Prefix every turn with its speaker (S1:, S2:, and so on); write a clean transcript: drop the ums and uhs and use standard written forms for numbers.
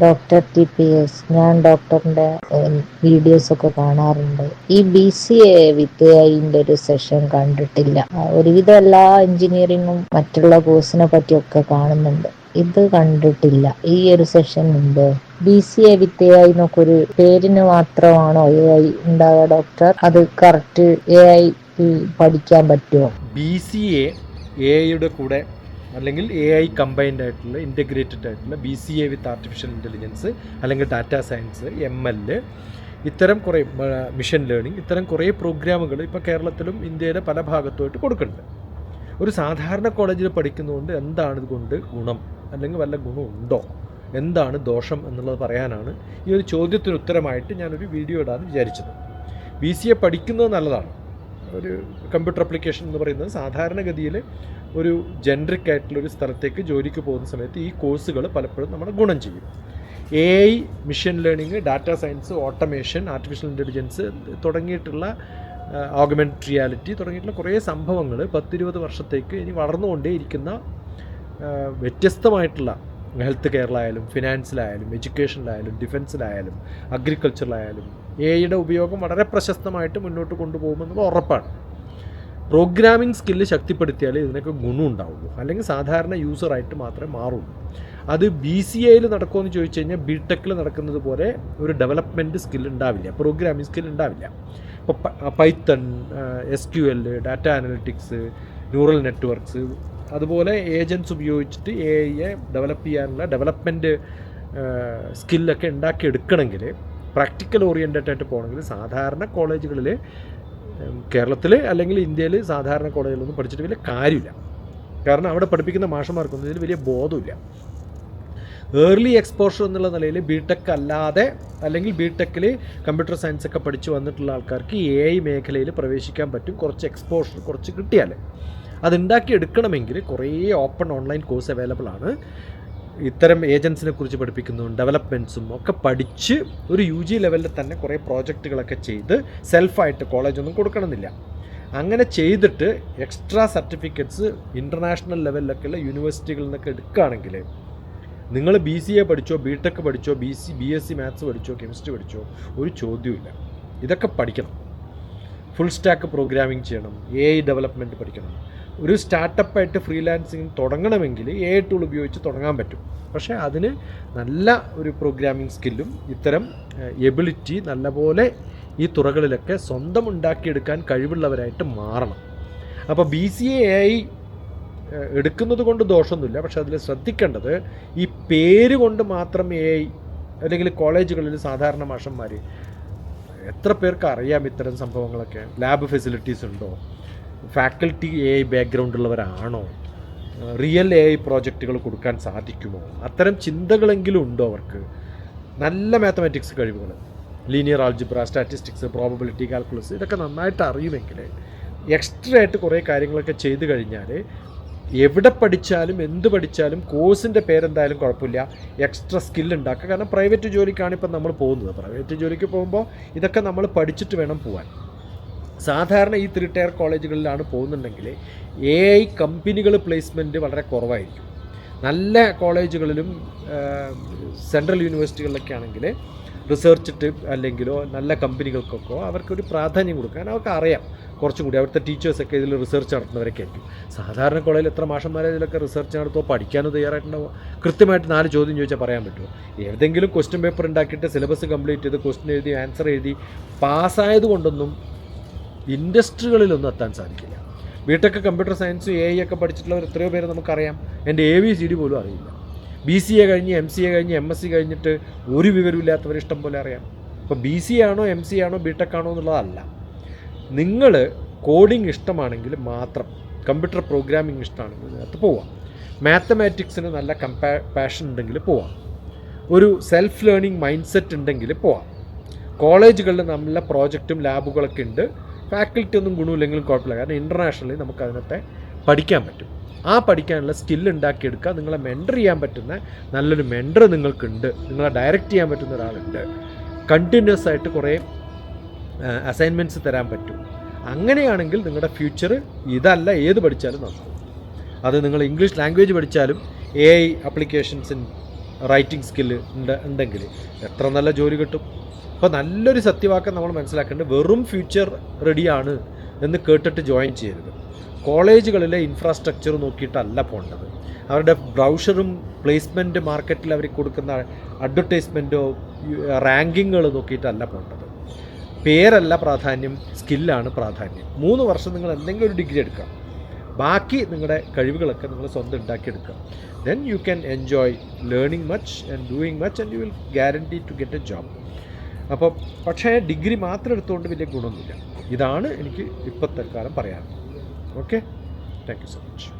S1: Doctor TPS. ഞാൻ ഡോക്ടറിന്റെ വീഡിയോസൊക്കെ കാണാറുണ്ട്. ഈ BCA വിത്ത് AIന്റെ ഒരു സെഷൻ കണ്ടിട്ടില്ല. ഒരുവിധം എല്ലാ എഞ്ചിനീയറിങ്ങും മറ്റുള്ള കോഴ്സിനെ പറ്റിയൊക്കെ കാണുന്നുണ്ട്. ഇത് കണ്ടിട്ടില്ല. ഈ ഒരു സെഷൻ ഉണ്ട്. BCA വിത്ത് AI എന്നൊക്കെ ഒരു പേരിന് മാത്രമാണോ AI ഉണ്ടാവുക ഡോക്ടർ? അത് കറക്റ്റ് AI പഠിക്കാൻ പറ്റുമോ?
S2: BCA AIയുടെ കൂടെ അല്ലെങ്കിൽ AI കമ്പൈൻഡ് ആയിട്ടുള്ള ഇൻ്റഗ്രേറ്റഡ് ആയിട്ടുള്ള BCA വിത്ത് ആർട്ടിഫിഷ്യൽ ഇൻ്റലിജൻസ് അല്ലെങ്കിൽ ഡാറ്റാ സയൻസ്, ML, ഇത്തരം കുറേ മിഷൻ ലേണിംഗ്, ഇത്തരം കുറേ പ്രോഗ്രാമുകൾ ഇപ്പോൾ കേരളത്തിലും ഇന്ത്യയിലെ പല ഭാഗത്തുമായിട്ട് കൊടുക്കുന്നുണ്ട്. ഒരു സാധാരണ കോളേജിൽ പഠിക്കുന്നതുകൊണ്ട് എന്താണ് ഇതുകൊണ്ട് ഗുണം, അല്ലെങ്കിൽ വല്ല ഗുണമുണ്ടോ, എന്താണ് ദോഷം എന്നുള്ളത് പറയാനാണ് ഈ ഒരു ചോദ്യത്തിന് ഉത്തരമായിട്ട് ഞാനൊരു വീഡിയോ ഇടാൻ വിചാരിച്ചത്. BCA പഠിക്കുന്നത് നല്ലതാണ്. ഒരു കമ്പ്യൂട്ടർ അപ്ലിക്കേഷൻ എന്ന് പറയുന്നത് സാധാരണഗതിയിൽ ഒരു ജനറിക് ആയിട്ടുള്ളൊരു സ്ഥലത്തേക്ക് ജോലിക്ക് പോകുന്ന സമയത്ത് ഈ കോഴ്സുകൾ പലപ്പോഴും നമ്മുടെ ഗുണം ചെയ്യും. AI, mission learning, data science, automation, artificial intelligence തുടങ്ങിയിട്ടുള്ള ഓഗ്മെൻറ്റഡ് റിയാലിറ്റി തുടങ്ങിയിട്ടുള്ള കുറേ സംഭവങ്ങൾ 10-20 വർഷത്തേക്ക് ഇനി വളർന്നുകൊണ്ടേയിരിക്കുന്ന വ്യത്യസ്തമായിട്ടുള്ള ഹെൽത്ത് കെയറിലായാലും ഫിനാൻസിലായാലും എഡ്യൂക്കേഷനിലായാലും ഡിഫൻസിലായാലും അഗ്രികൾച്ചറിലായാലും AIയുടെ ഉപയോഗം വളരെ പ്രശസ്തമായിട്ട് മുന്നോട്ട് കൊണ്ടുപോകുമെന്നത് ഉറപ്പാണ്. പ്രോഗ്രാമിംഗ് സ്കില്ല് ശക്തിപ്പെടുത്തിയാലേ ഇതിനൊക്കെ ഗുണം ഉണ്ടാവുള്ളൂ, അല്ലെങ്കിൽ സാധാരണ യൂസറായിട്ട് മാത്രമേ മാറുള്ളൂ. അത് BCAയിൽ നടക്കുമെന്ന് ചോദിച്ചു കഴിഞ്ഞാൽ BTechൽ നടക്കുന്നത് പോലെ ഒരു ഡെവലപ്മെൻറ്റ് സ്കിൽ ഉണ്ടാവില്ല, പ്രോഗ്രാമിംഗ് സ്കിൽ ഉണ്ടാവില്ല. ഇപ്പോൾ Python, SQL, data analytics, neural networks, അതുപോലെ ഏജൻറ്റ്സ് ഉപയോഗിച്ചിട്ട് AIയെ ഡെവലപ്പ് ചെയ്യാനുള്ള ഡെവലപ്മെൻറ്റ് സ്കില്ലൊക്കെ ഉണ്ടാക്കിയെടുക്കണമെങ്കിൽ പ്രാക്ടിക്കൽ ഓറിയൻറ്റഡ് ആയിട്ട് പോകണമെങ്കിൽ സാധാരണ കോളേജുകളിൽ, കേരളത്തിൽ അല്ലെങ്കിൽ ഇന്ത്യയിൽ സാധാരണ കോളേജുകളൊന്നും പഠിച്ചിട്ട് വലിയ കാര്യമില്ല. കാരണം അവിടെ പഠിപ്പിക്കുന്ന മാഷന്മാർക്കൊന്നും ഇതിൽ വലിയ ബോധമില്ല. ഏർലി എക്സ്പോഷർ എന്നുള്ള നിലയിൽ BTech അല്ലാതെ അല്ലെങ്കിൽ BTechൽ കമ്പ്യൂട്ടർ സയൻസ് ഒക്കെ പഠിച്ച് വന്നിട്ടുള്ള ആൾക്കാർക്ക് AI മേഖലയിൽ പ്രവേശിക്കാൻ പറ്റും, കുറച്ച് എക്സ്പോഷർ കുറച്ച് കിട്ടിയാൽ. അതുണ്ടാക്കി എടുക്കണമെങ്കിൽ കുറേ ഓപ്പൺ ഓൺലൈൻ കോഴ്സ് അവൈലബിൾ ആണ്. ഇത്തരം ഏജൻസിനെ കുറിച്ച് പഠിപ്പിക്കുന്നതും ഡെവലപ്മെൻറ്റ്സും ഒക്കെ പഠിച്ച് ഒരു UG ലെവലിൽ തന്നെ കുറേ പ്രോജക്റ്റുകളൊക്കെ ചെയ്ത് സെൽഫായിട്ട് കോളേജൊന്നും കൊടുക്കണമെന്നില്ല. അങ്ങനെ ചെയ്തിട്ട് എക്സ്ട്രാ സർട്ടിഫിക്കറ്റ്സ് ഇൻ്റർനാഷണൽ ലെവലിലൊക്കെയുള്ള യൂണിവേഴ്സിറ്റികളിൽ നിന്നൊക്കെ എടുക്കുകയാണെങ്കിൽ നിങ്ങൾ BCA പഠിച്ചോ, BTech പഠിച്ചോ, BSc മാത്സ് പഠിച്ചോ, കെമിസ്ട്രി പഠിച്ചോ, ഒരു ചോദ്യമില്ല. ഇതൊക്കെ പഠിക്കണം. ഫുൾ സ്റ്റാക്ക് പ്രോഗ്രാമിംഗ് ചെയ്യണം, AI ഡെവലപ്മെൻറ്റ് പഠിക്കണം. ഒരു സ്റ്റാർട്ടപ്പായിട്ട് ഫ്രീലാൻസിങ് തുടങ്ങണമെങ്കിൽ AI ടൂൾ ഉപയോഗിച്ച് തുടങ്ങാൻ പറ്റും. പക്ഷേ അതിന് നല്ല ഒരു പ്രോഗ്രാമിംഗ് സ്കില്ലും ഇത്തരം എബിലിറ്റി നല്ലപോലെ ഈ തുറകളിലൊക്കെ സ്വന്തം ഉണ്ടാക്കിയെടുക്കാൻ കഴിവുള്ളവരായിട്ട് മാറണം. അപ്പോൾ BCA AI എടുക്കുന്നത് കൊണ്ട് ദോഷമൊന്നുമില്ല. പക്ഷേ അതിൽ ശ്രദ്ധിക്കേണ്ടത് ഈ പേര് കൊണ്ട് മാത്രം AI അല്ലെങ്കിൽ കോളേജുകളിൽ സാധാരണ മാഷന്മാർ എത്ര പേർക്ക് അറിയാം ഇത്തരം സംഭവങ്ങളൊക്കെ? ലാബ് ഫെസിലിറ്റീസ് ഉണ്ടോ? ഫാക്കൽറ്റി AI ബാക്ക്ഗ്രൗണ്ട് ഉള്ളവരാണോ? റിയൽ AI പ്രോജക്റ്റുകൾ കൊടുക്കാൻ സാധിക്കുമോ? അത്തരം ചിന്തകളെങ്കിലും ഉണ്ടോ അവർക്ക്? നല്ല മാത്തമാറ്റിക്സ് കഴിവുകൾ, linear algebra, statistics, probability, calculus, ഇതൊക്കെ നന്നായിട്ട് അറിയുമെങ്കിൽ എക്സ്ട്രാ ആയിട്ട് കുറേ കാര്യങ്ങളൊക്കെ ചെയ്ത് കഴിഞ്ഞാൽ എവിടെ പഠിച്ചാലും എന്ത് പഠിച്ചാലും കോഴ്സിൻ്റെ പേരെന്തായാലും കുഴപ്പമില്ല, എക്സ്ട്രാ സ്കില്ല് ഉണ്ടാക്കുക. കാരണം പ്രൈവറ്റ് ജോലിക്കാണ് ഇപ്പം നമ്മൾ പോകുന്നത്. പ്രൈവറ്റ് ജോലിക്ക് പോകുമ്പോൾ ഇതൊക്കെ നമ്മൾ പഠിച്ചിട്ട് വേണം പോകാൻ. സാധാരണ ഈ 3 ടയർ കോളേജുകളിലാണ് പോകുന്നുണ്ടെങ്കിൽ AI കമ്പനികൾ പ്ലേസ്മെൻറ്റ് വളരെ കുറവായിരിക്കും. നല്ല കോളേജുകളിലും സെൻട്രൽ യൂണിവേഴ്സിറ്റികളിലൊക്കെ ആണെങ്കിൽ റിസർച്ച് അല്ലെങ്കിലോ നല്ല കമ്പനികൾക്കൊക്കെ അവർക്കൊരു പ്രാധാന്യം കൊടുക്കാൻ അവർക്ക് അറിയാം. കുറച്ചും കൂടി അവിടുത്തെ ടീച്ചേഴ്സൊക്കെ ഇതിൽ റിസർച്ച് നടത്തുന്നവരൊക്കെ ആയിരിക്കും. സാധാരണ കോളേജിൽ എത്ര മാഷന്മാരെ ഇതിലൊക്കെ റിസർച്ച് നടത്തുമോ, പഠിക്കാനോ തയ്യാറായിട്ടുണ്ടാവുക? കൃത്യമായിട്ട് 4 ചോദ്യം ചോദിച്ചാൽ പറയാൻ പറ്റുമോ? ഏതെങ്കിലും ക്വസ്റ്റ്യൻ പേപ്പർ ഉണ്ടാക്കിയിട്ട് സിലബസ് കംപ്ലീറ്റ് ചെയ്ത് ക്വസ്റ്റ്യൻ എഴുതി ആൻസർ എഴുതി പാസ്സായത് കൊണ്ടൊന്നും ഇൻഡസ്ട്രികളിലൊന്നും എത്താൻ സാധിക്കില്ല. BTech കമ്പ്യൂട്ടർ സയൻസ് AI ഒക്കെ പഠിച്ചിട്ടുള്ളവർ എത്രയോ പേര് നമുക്കറിയാം, എൻ്റെ ABCD പോലും അറിയില്ല. BCA കഴിഞ്ഞ് MCA കഴിഞ്ഞ് MSc കഴിഞ്ഞിട്ട് ഒരു വിവരമില്ലാത്തവർ ഇഷ്ടം പോലെ അറിയാം. ഇപ്പോൾ BCA ആണോ MCA ആണോ BTech ആണോ എന്നുള്ളതല്ല. നിങ്ങൾ കോഡിങ് ഇഷ്ടമാണെങ്കിൽ മാത്രം, കമ്പ്യൂട്ടർ പ്രോഗ്രാമിംഗ് ഇഷ്ടമാണെങ്കിൽ അതിനകത്ത് പോവാം. മാത്തമാറ്റിക്സിന് നല്ല പാഷൻ ഉണ്ടെങ്കിൽ പോവാം. ഒരു സെൽഫ് ലേണിംഗ് മൈൻഡ് സെറ്റ് ഉണ്ടെങ്കിൽ പോവാം. കോളേജുകളിൽ നല്ല പ്രോജക്റ്റും ലാബുകളൊക്കെ ഉണ്ട്. ഫാക്കൽറ്റി ഒന്നും ഗുണമില്ലെങ്കിലും കുഴപ്പമില്ല, കാരണം ഇൻ്റർനാഷണലി നമുക്ക് അതിനകത്തെ പഠിക്കാൻ പറ്റും. ആ പഠിക്കാനുള്ള സ്കില്ല് ഉണ്ടാക്കിയെടുക്കുക. നിങ്ങളെ മെൻറ്റർ ചെയ്യാൻ പറ്റുന്ന നല്ലൊരു മെൻറ്റർ നിങ്ങൾക്കുണ്ട്, നിങ്ങളെ ഡയറക്റ്റ് ചെയ്യാൻ പറ്റുന്ന ഒരാളുണ്ട്, കണ്ടിന്യൂസ് ആയിട്ട് കുറേ അസൈൻമെൻറ്റ്സ് തരാൻ പറ്റും. അങ്ങനെയാണെങ്കിൽ നിങ്ങളുടെ ഫ്യൂച്ചർ ഇതല്ല ഏത് പഠിച്ചാലും നന്നാവും. അത് നിങ്ങൾ ഇംഗ്ലീഷ് ലാംഗ്വേജ് പഠിച്ചാലും AI applications in writing skill ഉണ്ടെങ്കിൽ എത്ര നല്ല ജോലി കിട്ടും. അപ്പോൾ നല്ലൊരു സത്യവാക്യം നമ്മൾ മനസ്സിലാക്കേണ്ടത് വെറും ഫ്യൂച്ചർ റെഡിയാണ് എന്ന് കേട്ടിട്ട് ജോയിൻ ചെയ്യരുത്. കോളേജുകളിലെ ഇൻഫ്രാസ്ട്രക്ചർ നോക്കിയിട്ടല്ല പോകേണ്ടത്. അവരുടെ ബ്രൗഷറും പ്ലേസ്മെൻറ്റ് മാർക്കറ്റിൽ അവർ കൊടുക്കുന്ന അഡ്വർടൈസ്മെൻറ്റോ റാങ്കിങ്ങുകൾ നോക്കിയിട്ടല്ല പോകേണ്ടത്. പേരല്ല പ്രാധാന്യം, സ്കില്ലാണ് പ്രാധാന്യം. 3 വർഷം നിങ്ങൾ എന്തെങ്കിലും ഒരു ഡിഗ്രി എടുക്കുക, ബാക്കി നിങ്ങളുടെ കഴിവുകളൊക്കെ നിങ്ങൾ സ്വന്തം ഉണ്ടാക്കിയെടുക്കുക. Then you can enjoy learning much and doing much and you will guarantee to get a job. അപ്പോൾ പക്ഷേ ഡിഗ്രി മാത്രം എടുത്തുകൊണ്ട് വലിയ ഗുണമൊന്നുമില്ല. ഇതാണ് എനിക്ക് ഇപ്പോൾ തൽക്കാലം പറയാനുള്ളത്. Okay, thank you so much.